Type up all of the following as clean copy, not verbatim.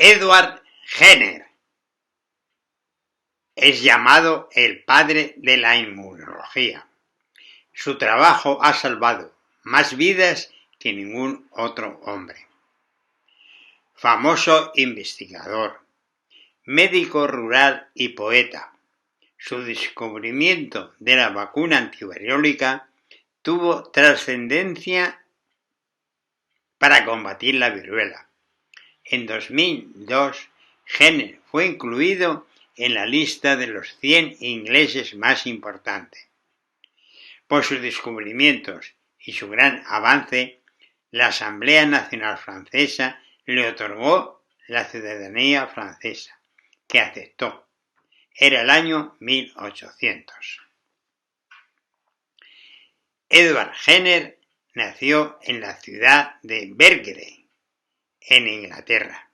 Edward Jenner es llamado el padre de la inmunología. Su trabajo ha salvado más vidas que ningún otro hombre. Famoso investigador, médico rural y poeta. Su descubrimiento de la vacuna antivariólica tuvo trascendencia para combatir la viruela. En 2002, Jenner fue incluido en la lista de los 100 ingleses más importantes. Por sus descubrimientos y su gran avance, la Asamblea Nacional Francesa le otorgó la ciudadanía francesa, que aceptó. Era el año 1800. Edward Jenner nació en la ciudad de Berkeley, en Inglaterra.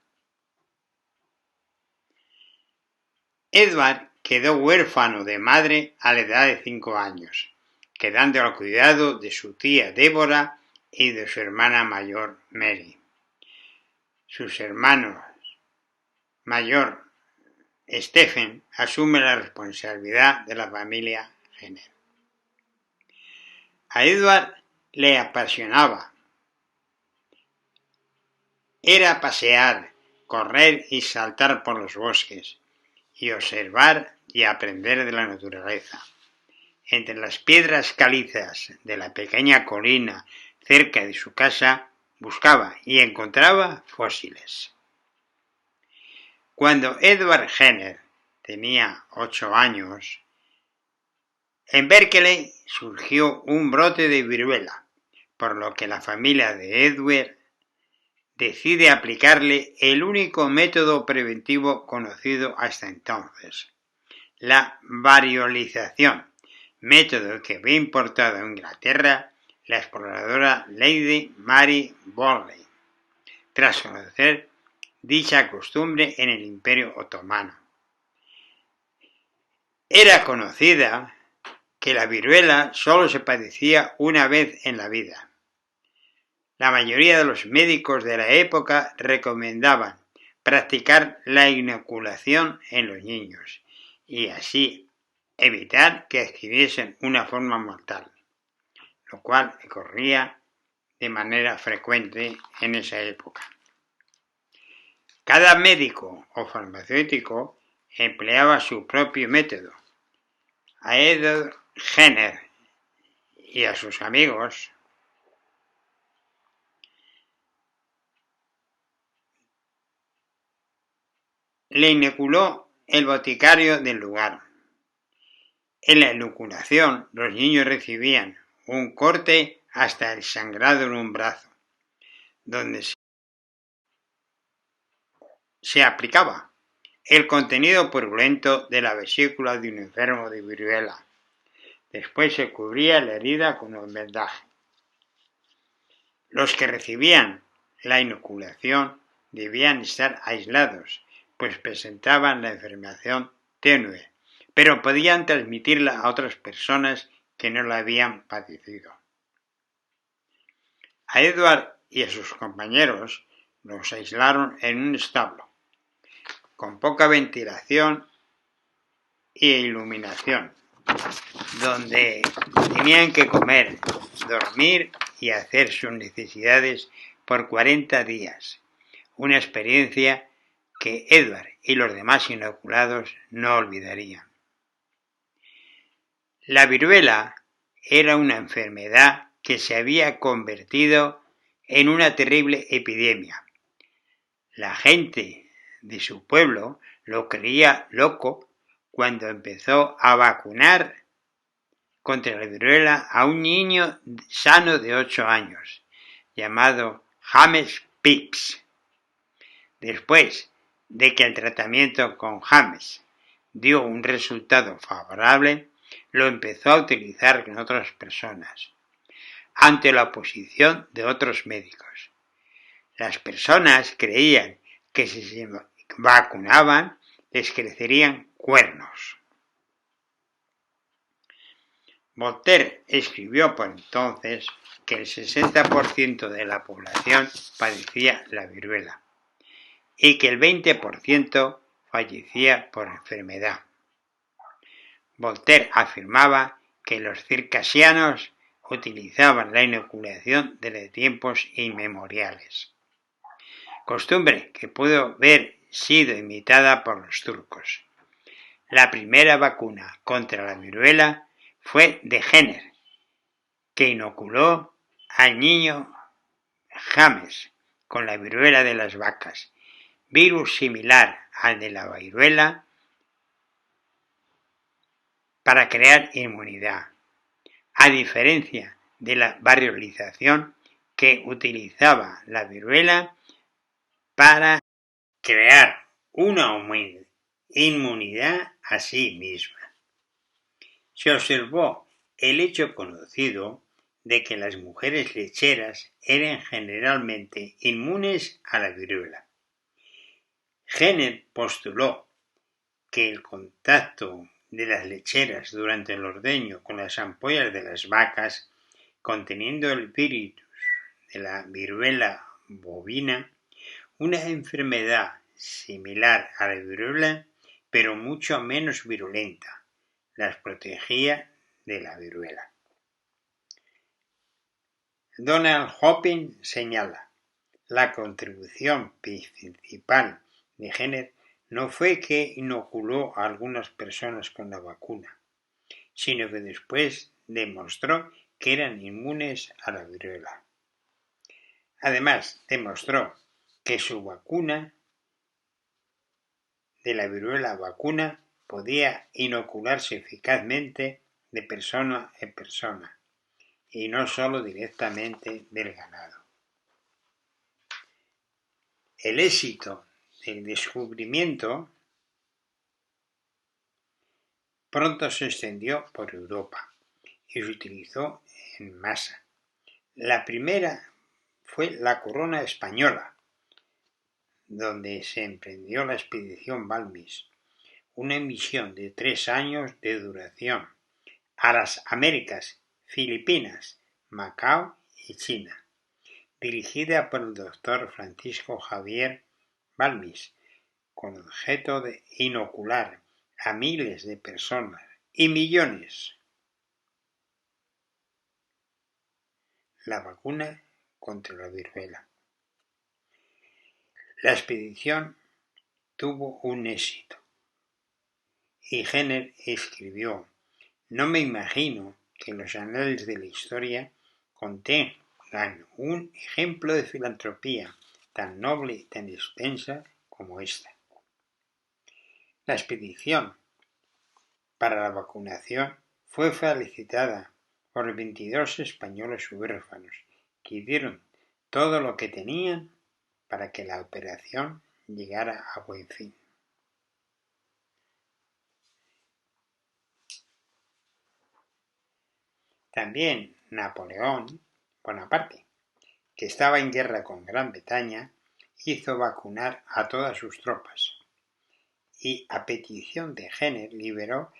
Edward quedó huérfano de madre a la edad de 5 años, quedando al cuidado de su tía Deborah y de su hermana mayor Mary. Sus hermanos mayor Stephen asume la responsabilidad de la familia Jenner. A Edward le apasionaba. Era pasear, correr y saltar por los bosques, y observar y aprender de la naturaleza. Entre las piedras calizas de la pequeña colina cerca de su casa, buscaba y encontraba fósiles. Cuando Edward Jenner tenía 8 años, en Berkeley surgió un brote de viruela, por lo que la familia de Edward decide aplicarle el único método preventivo conocido hasta entonces, la variolización, método que había importado a Inglaterra la exploradora Lady Mary Wortley, tras conocer dicha costumbre en el Imperio Otomano. Era conocida que la viruela solo se padecía una vez en la vida. La mayoría de los médicos de la época recomendaban practicar la inoculación en los niños y así evitar que adquiriesen una forma mortal, lo cual ocurría de manera frecuente en esa época. Cada médico o farmacéutico empleaba su propio método. A Edward Jenner y a sus amigos le inoculó el boticario del lugar. En la inoculación, los niños recibían un corte hasta el sangrado en un brazo, donde se aplicaba el contenido purulento de la vesícula de un enfermo de viruela. Después se cubría la herida con un vendaje. Los que recibían la inoculación debían estar aislados, pues presentaban la enfermedad tenue, pero podían transmitirla a otras personas que no la habían padecido. A Edward y a sus compañeros los aislaron en un establo, con poca ventilación e iluminación, donde tenían que comer, dormir y hacer sus necesidades por 40 días, una experiencia que Edward y los demás inoculados no olvidarían. La viruela era una enfermedad que se había convertido en una terrible epidemia. La gente de su pueblo lo creía loco cuando empezó a vacunar contra la viruela a un niño sano de 8 años, llamado James Phipps. Después de que el tratamiento con James dio un resultado favorable, lo empezó a utilizar con otras personas, ante la oposición de otros médicos. Las personas creían que si se vacunaban les crecerían cuernos. Voltaire escribió por entonces que el 60% de la población padecía la viruela y que el 20% fallecía por enfermedad. Voltaire afirmaba que los circasianos utilizaban la inoculación desde tiempos inmemoriales, costumbre que pudo haber sido imitada por los turcos. La primera vacuna contra la viruela fue de Jenner, que inoculó al niño James con la viruela de las vacas, virus similar al de la viruela, para crear inmunidad, a diferencia de la variolización que utilizaba la viruela para crear una inmunidad a sí misma. Se observó el hecho conocido de que las mujeres lecheras eran generalmente inmunes a la viruela. Jenner postuló que el contacto de las lecheras durante el ordeño con las ampollas de las vacas conteniendo el virus de la viruela bovina, una enfermedad similar a la viruela, pero mucho menos virulenta, las protegía de la viruela. Donald Hopkins señala: la contribución principal de Jenner no fue que inoculó a algunas personas con la vacuna, sino que después demostró que eran inmunes a la viruela. Además, demostró que su vacuna de la viruela vacuna podía inocularse eficazmente de persona en persona y no solo directamente del ganado. El éxito del descubrimiento pronto se extendió por Europa y se utilizó en masa. La primera fue la corona española, donde se emprendió la expedición Balmis, una misión de 3 años de duración, a las Américas, Filipinas, Macao y China, dirigida por el doctor Francisco Javier Balmis, con objeto de inocular a miles de personas y millones la vacuna contra la viruela. La expedición tuvo un éxito y Jenner escribió: no me imagino que los anales de la historia contengan un ejemplo de filantropía tan noble y tan extensa como esta. La expedición para la vacunación fue felicitada por 22 españoles huérfanos que dieron todo lo que tenían para que la operación llegara a buen fin. También Napoleón Bonaparte, que estaba en guerra con Gran Bretaña, hizo vacunar a todas sus tropas y, a petición de Jenner, liberó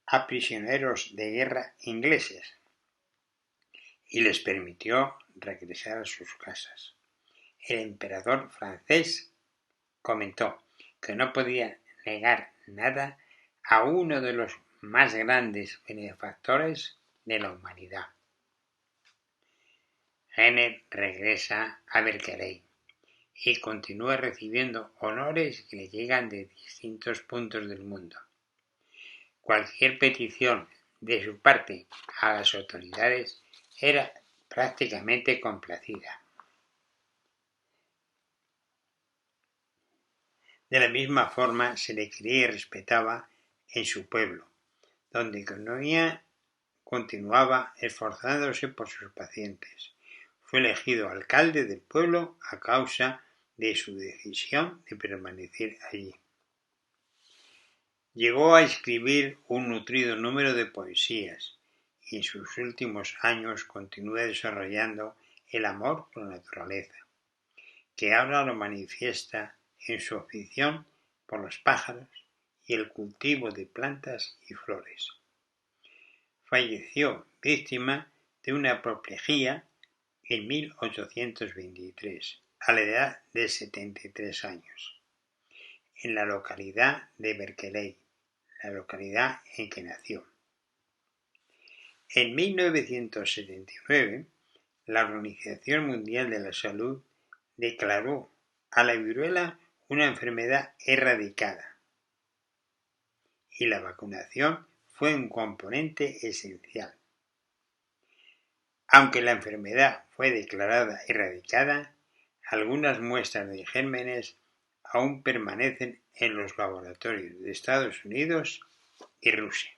a prisioneros de guerra ingleses y les permitió regresar a sus casas. El emperador francés comentó que no podía negar nada a uno de los más grandes benefactores de la humanidad. Jenner regresa a Berkeley y continúa recibiendo honores que le llegan de distintos puntos del mundo. Cualquier petición de su parte a las autoridades era prácticamente complacida. De la misma forma se le quería y respetaba en su pueblo, donde continuaba esforzándose por sus pacientes. Fue elegido alcalde del pueblo a causa de su decisión de permanecer allí. Llegó a escribir un nutrido número de poesías y en sus últimos años continúa desarrollando el amor por la naturaleza, que ahora lo manifiesta en su afición por los pájaros y el cultivo de plantas y flores. Falleció víctima de una apoplejía en 1823, a la edad de 73 años. en la localidad de Berkeley, la localidad en que nació. En 1979, la Organización Mundial de la Salud declaró a la viruela una enfermedad erradicada y la vacunación fue un componente esencial. Aunque la enfermedad fue declarada erradicada, algunas muestras de gérmenes aún permanecen en los laboratorios de Estados Unidos y Rusia.